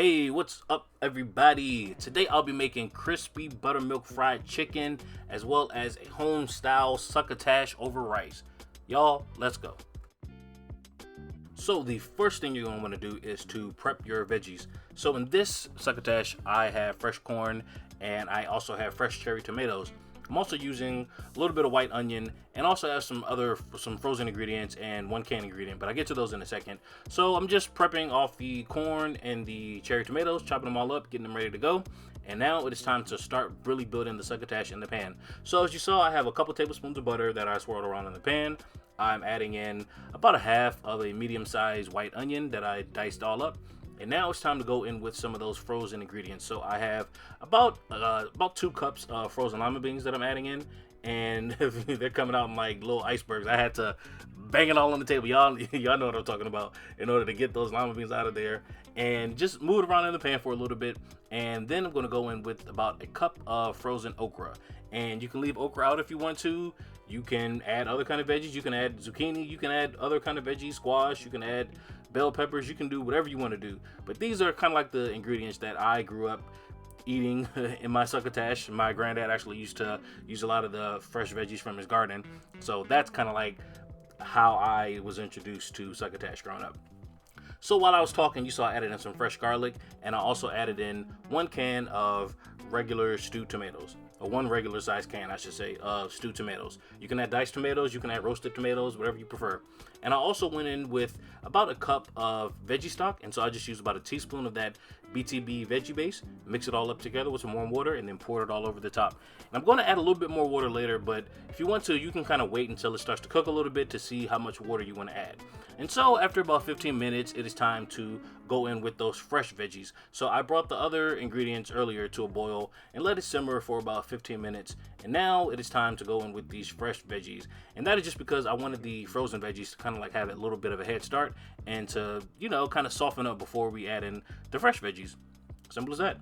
Hey, what's up everybody? Today I'll be making crispy buttermilk fried chicken as well as a home style succotash over rice. Y'all, let's go. So the first thing you're going to want to do is to prep your veggies. So in this succotash, I have fresh corn and I also have fresh cherry tomatoes. I'm also using a little bit of white onion and also have some frozen ingredients and one canned ingredient, but I'll get to those in a second. So I'm just prepping off the corn and the cherry tomatoes, chopping them all up, getting them ready to go. And now it is time to start really building the succotash in the pan. So as you saw, I have a couple tablespoons of butter that I swirled around in the pan. I'm adding in about a half of a medium-sized white onion that I diced all up. And now it's time to go in with some of those frozen ingredients. So I have about 2 cups of frozen lima beans that I'm adding in, and they're coming out in like little icebergs. I had to bang it all on the table. Y'all know what I'm talking about, in order to get those lima beans out of there. And just move it around in the pan for a little bit. And then I'm going to go in with about a cup of frozen okra. And you can leave okra out if you want to. You can add other kind of veggies. You can add zucchini. You can add other kind of veggies, squash. You can add bell peppers. You can do whatever you want to do. But these are kind of like the ingredients that I grew up eating in my succotash. My granddad actually used to use a lot of the fresh veggies from his garden. So that's kind of like how I was introduced to succotash growing up. So while I was talking, you saw I added in some fresh garlic, and I also added in 1 can of regular stewed tomatoes, or 1 regular size can, I should say, of stewed tomatoes. You can add diced tomatoes, you can add roasted tomatoes, whatever you prefer. And I also went in with about a cup of veggie stock, and so I just used about a teaspoon of that BTB veggie base, mix it all up together with some warm water, and then pour it all over the top. And I'm going to add a little bit more water later, but if you want to, you can kind of wait until it starts to cook a little bit to see how much water you want to add. And so after about 15 minutes, it is time to go in with those fresh veggies. So I brought the other ingredients earlier to a boil and let it simmer for about 15 minutes. And now it is time to go in with these fresh veggies. And that is just because I wanted the frozen veggies to kind of like have a little bit of a head start and to, kind of soften up before we add in the fresh veggies. Simple as that.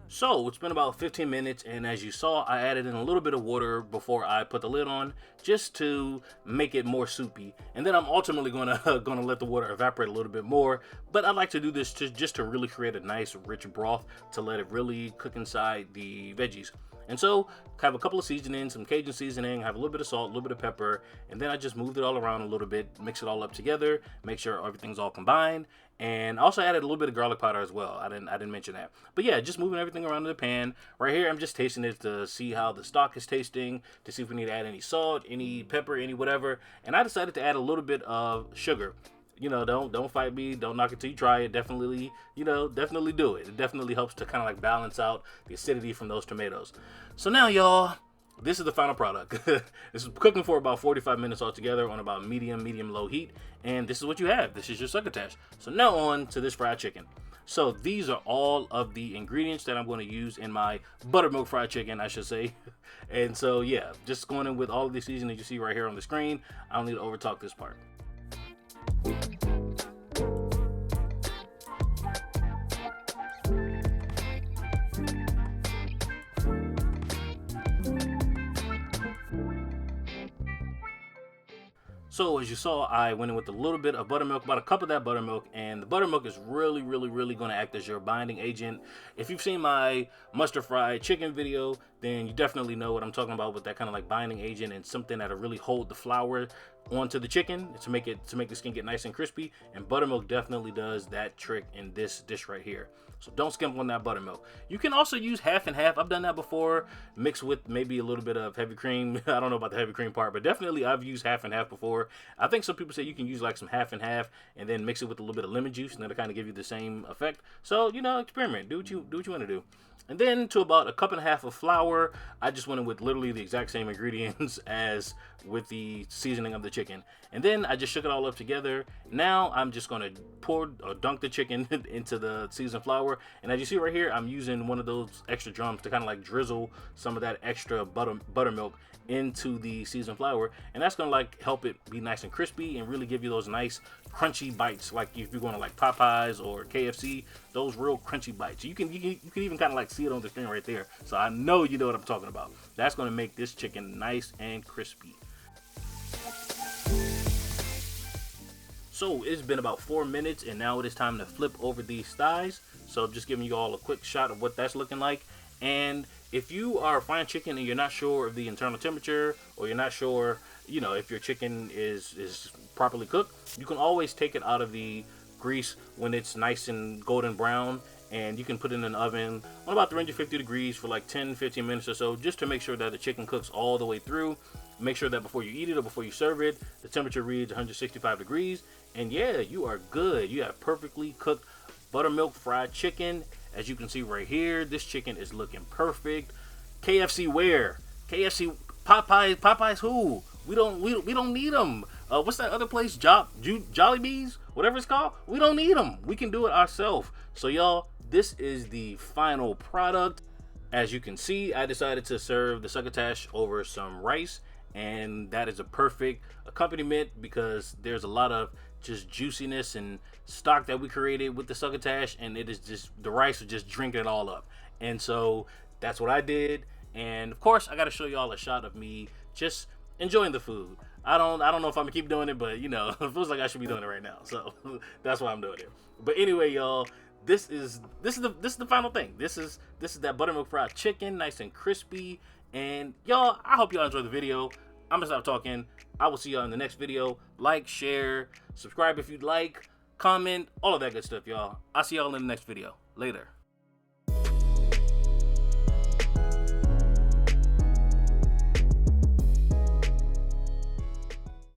So it's been about 15 minutes, and as you saw, I added in a little bit of water before I put the lid on, just to make it more soupy. And then I'm ultimately gonna let the water evaporate a little bit more. But I like to do this just to really create a nice rich broth to let it really cook inside the veggies. And so have a couple of seasonings, some Cajun seasoning, have a little bit of salt, a little bit of pepper, and then I just moved it all around a little bit, mix it all up together, make sure everything's all combined. And also added a little bit of garlic powder as well. I didn't mention that. But yeah, just moving everything around in the pan. Right here, I'm just tasting it to see how the stock is tasting, to see if we need to add any salt, any pepper, any whatever. And I decided to add a little bit of sugar. Don't fight me. Don't knock it till you try it. Definitely do it. It definitely helps to kind of like balance out the acidity from those tomatoes. So now, y'all, this is the final product. This is cooking for about 45 minutes altogether on about medium-low heat. And this is what you have. This is your succotash. So now on to this fried chicken. So these are all of the ingredients that I'm going to use in my buttermilk fried chicken, I should say. And so, yeah, just going in with all of the seasonings you see right here on the screen. I don't need to overtalk this part. So as you saw, I went in with a little bit of buttermilk, about a cup of that buttermilk, and the buttermilk is really going to act as your binding agent. If you've seen my mustard fried chicken video, then you definitely know what I'm talking about with that kind of like binding agent and something that'll really hold the flour onto the chicken to make the skin get nice and crispy. And buttermilk definitely does that trick in this dish right here. So don't skimp on that buttermilk. You can also use half and half. I've done that before, mixed with maybe a little bit of heavy cream. I don't know about the heavy cream part, but definitely I've used half and half before. I think some people say you can use like some half and half and then mix it with a little bit of lemon juice, and that'll kind of give you the same effect. So, experiment. Do what you want to do. And then to about a cup and a half of flour, I just went in with literally the exact same ingredients as with the seasoning of the chicken. And then I just shook it all up together. Now I'm just gonna pour or dunk the chicken into the seasoned flour. And as you see right here, I'm using one of those extra drums to kind of like drizzle some of that extra buttermilk into the seasoned flour, and that's gonna like help it be nice and crispy and really give you those nice crunchy bites, like if you're going to like Popeyes or KFC, those real crunchy bites. You can even kind of like see it on the screen right there, so I know you know what I'm talking about. That's gonna make this chicken nice and crispy. So it's been about 4 minutes, and now it is time to flip over these thighs. So I'm just giving you all a quick shot of what that's looking like. And if you are frying chicken and you're not sure of the internal temperature, or you're not sure, you know, if your chicken is properly cooked, you can always take it out of the grease when it's nice and golden brown, and you can put it in an oven on about 350 degrees for like 10-15 minutes or so, just to make sure that the chicken cooks all the way through. Make sure that before you eat it or before you serve it, the temperature reads 165 degrees, and yeah, you are good. You have perfectly cooked buttermilk fried chicken. As you can see right here, this chicken is looking perfect. KFC where? KFC, Popeyes who? We don't need them. What's that other place? Jollibees? Whatever it's called. We don't need them. We can do it ourselves. So y'all, this is the final product. As you can see, I decided to serve the succotash over some rice, and that is a perfect accompaniment because there's a lot of just juiciness and stock that we created with the succotash, and it is just, the rice is just drinking it all up. And so that's what I did. And of course, I got to show y'all a shot of me just enjoying the food. I don't know if I'm gonna keep doing it, but you know, it feels like I should be doing it right now. So that's why I'm doing it. But anyway, y'all, this is the final thing. This is that buttermilk fried chicken, nice and crispy. And y'all, I hope y'all enjoyed the video. I'm gonna stop talking. I will see y'all in the next video. Like, share, subscribe if you'd like, comment, all of that good stuff, y'all. I'll see y'all in the next video. Later.